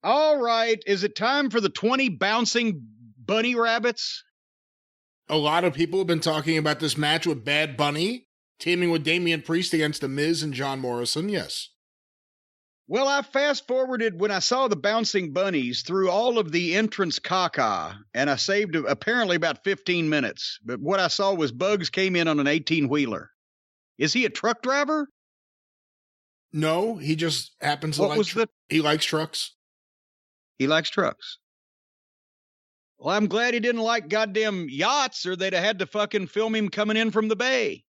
All right. Is it time for the 20 bouncing bunny rabbits? A lot of people have been talking about this match with Bad Bunny teaming with Damien Priest against The Miz and John Morrison. Yes. Well, I fast-forwarded when I saw the bouncing bunnies through all of the entrance caca, and I saved apparently about 15 minutes. But what I saw was Bugs came in on an 18-wheeler. Is he a truck driver? No, he just happens to he likes trucks. He likes trucks. Well, I'm glad he didn't like goddamn yachts, or they'd have had to fucking film him coming in from the bay.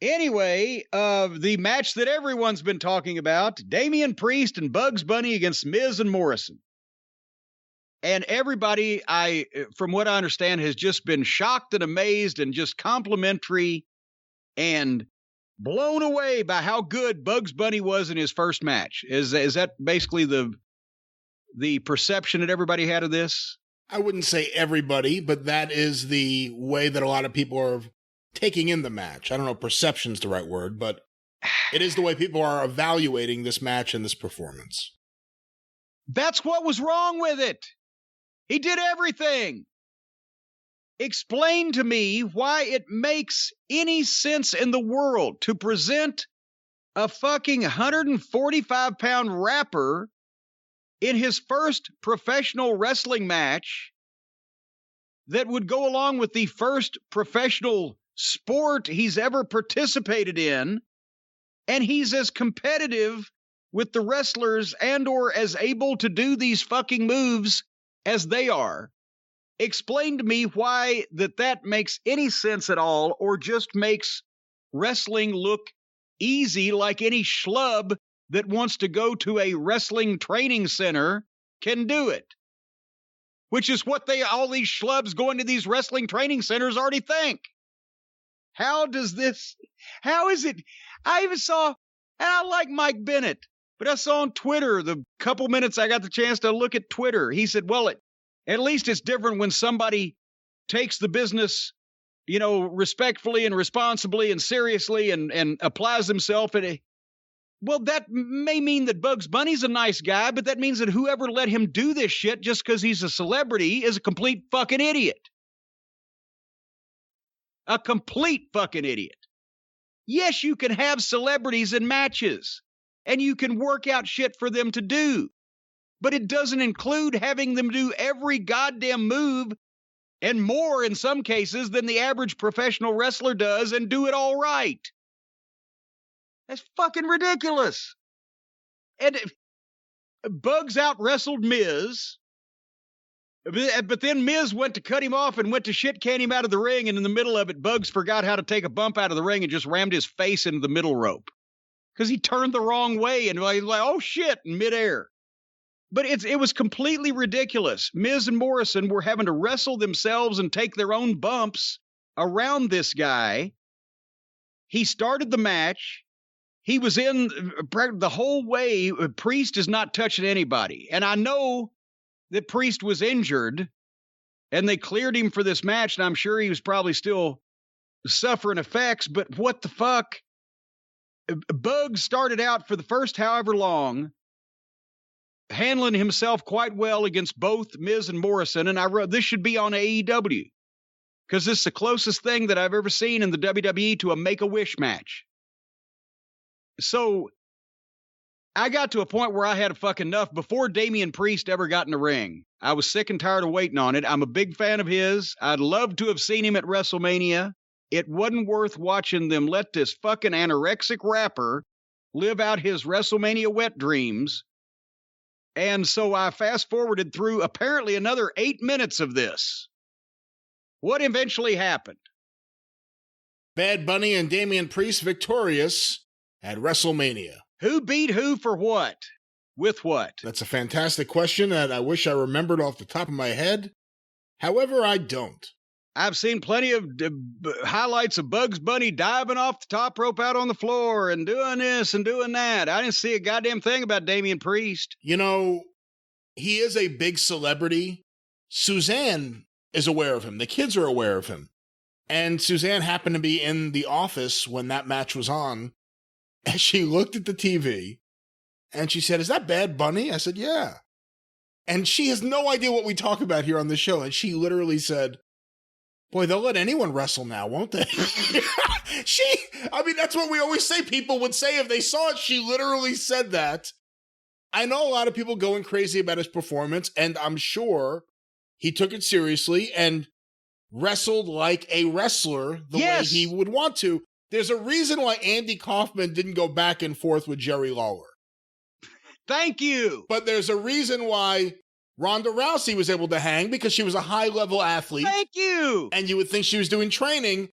Anyway, the match that everyone's been talking about, Damien Priest and Bugs Bunny against Miz and Morrison. And everybody, from what I understand, has just been shocked and amazed and just complimentary and blown away by how good Bugs Bunny was in his first match. Is that basically the perception that everybody had of this? I wouldn't say everybody, but that is the way that a lot of people are taking in the match. I don't know if perception's the right word, but it is the way people are evaluating this match and this performance. That's what was wrong with it. He did everything. Explain to me why it makes any sense in the world to present a fucking 145-pound rapper in his first professional wrestling match that would go along with the first professional sport he's ever participated in, and he's as competitive with the wrestlers and or as able to do these fucking moves as they are. Explain to me why that makes any sense at all, or just makes wrestling look easy like any schlub that wants to go to a wrestling training center can do it. Which is what all these schlubs going to these wrestling training centers already think. How is it? I even saw, and I like Mike Bennett, but I saw on Twitter, the couple minutes I got the chance to look at Twitter, he said, well, at least it's different when somebody takes the business, respectfully and responsibly and seriously and applies himself. Well, that may mean that Bugs Bunny's a nice guy, but that means that whoever let him do this shit just because he's a celebrity is a complete fucking idiot. A complete fucking idiot. Yes, you can have celebrities in matches, and you can work out shit for them to do, but it doesn't include having them do every goddamn move, and more in some cases than the average professional wrestler does, and do it all right. That's fucking ridiculous. And Bugs out-wrestled Miz, but then Miz went to cut him off and went to shit-can him out of the ring, and in the middle of it, Bugs forgot how to take a bump out of the ring and just rammed his face into the middle rope. Because he turned the wrong way, and like, oh shit, in midair. But it was completely ridiculous. Miz and Morrison were having to wrestle themselves and take their own bumps around this guy. He started the match. He was in the whole way. Priest is not touching anybody. And I know that Priest was injured, and they cleared him for this match, and I'm sure he was probably still suffering effects, but what the fuck? Bugs started out for the first however long, handling himself quite well against both Miz and Morrison, and I wrote, this should be on AEW, because this is the closest thing that I've ever seen in the WWE to a Make-A-Wish match. So I got to a point where I had a fuck enough before Damien Priest ever got in the ring. I was sick and tired of waiting on it. I'm a big fan of his. I'd love to have seen him at WrestleMania. It wasn't worth watching them let this fucking anorexic rapper live out his WrestleMania wet dreams. And so I fast-forwarded through apparently another 8 minutes of this. What eventually happened? Bad Bunny and Damien Priest victorious at WrestleMania. Who beat who for what? With what? That's a fantastic question that I wish I remembered off the top of my head. However, I don't. I've seen plenty of highlights of Bugs Bunny diving off the top rope out on the floor and doing this and doing that. I didn't see a goddamn thing about Damien Priest. You know, he is a big celebrity. Suzanne is aware of him. The kids are aware of him. And Suzanne happened to be in the office when that match was on. And she looked at the TV and she said, "Is that Bad Bunny?" I said, "Yeah." And she has no idea what we talk about here on the show. And she literally said, boy, they'll let anyone wrestle now, won't they? That's what we always say people would say if they saw it. She literally said that. I know a lot of people going crazy about his performance, and I'm sure he took it seriously and wrestled like a wrestler the way he would want to. There's a reason why Andy Kaufman didn't go back and forth with Jerry Lawler. Thank you. But there's a reason why Ronda Rousey was able to hang, because she was a high-level athlete. Thank you. And you would think she was doing training.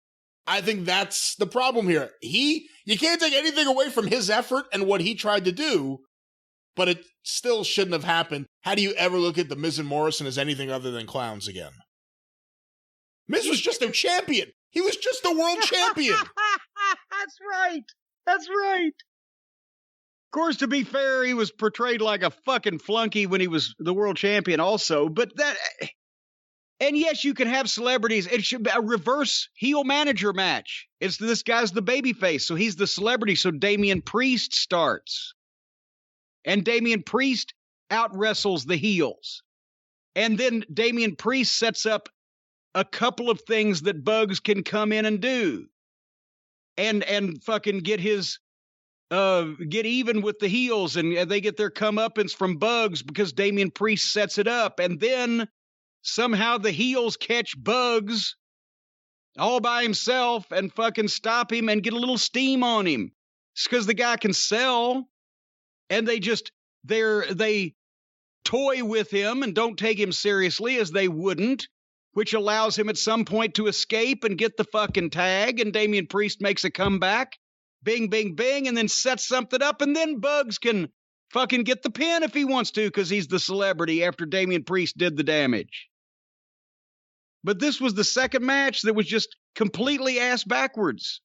I think that's the problem here. You can't take anything away from his effort and what he tried to do, but it still shouldn't have happened. How do you ever look at The Miz and Morrison as anything other than clowns again? Miz was just their champion. He was just the world champion. That's right. That's right. Of course, to be fair, he was portrayed like a fucking flunky when he was the world champion also, and yes, you can have celebrities. It should be a reverse heel manager match. This guy's the babyface, so he's the celebrity, so Damien Priest starts. And Damien Priest out-wrestles the heels. And then Damien Priest sets up a couple of things that Bugs can come in and do. And fucking get even with the heels, and they get their comeuppance from Bugs because Damien Priest sets it up. And then somehow the heels catch Bugs all by himself and fucking stop him and get a little steam on him. It's because the guy can sell, and they toy with him and don't take him seriously as they wouldn't, which allows him at some point to escape and get the fucking tag, and Damien Priest makes a comeback. Bing, bing, bing, and then sets something up, and then Bugs can fucking get the pin if he wants to because he's the celebrity after Damien Priest did the damage. But this was the second match that was just completely ass backwards.